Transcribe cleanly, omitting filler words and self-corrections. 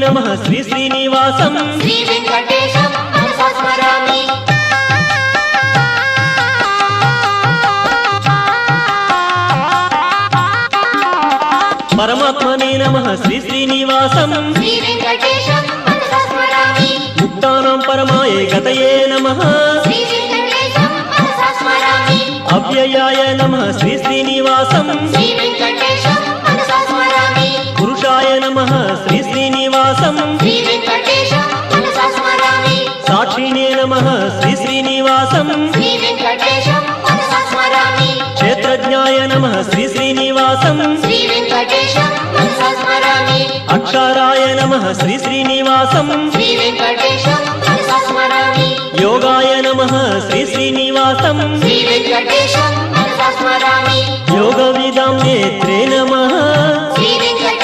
नमः श्री श्रीनिवासं श्री वेंकटेशं मनसा स्मरामि परमात्मने नमः श्री श्रीनिवासं श्री वेंकटेशं मनसा स्मरामि मुक्तानां परमाय गतये नमः श्री वेंकटेशं मनसा स्मरामि अव्ययाय नमः श्री श्रीनिवासं श्री वेंकटेशं मनसा स्मरामि पुरुषाय नमः श्री श्रीनिवासं श्री वेंकटेशं मनसा स्मरामि साक्षिणे नमः श्री श्रीनिवासं श्री वेंकटेशं मनसा स्मरामि क्षेत्रज्ञाय नमः श्री श्रीनिवासं श्री वेंकटेशं मनसा स्मरामि अक्षराय नमः श्री श्रीनिवासं श्री वेंकटेशं मनसा स्मरामि योगाय नमः श्री श्रीनिवासं श्री वेंकटेशं मनसा स्मरामि योगविदां नेत्रे नमः श्री वेंकटेशं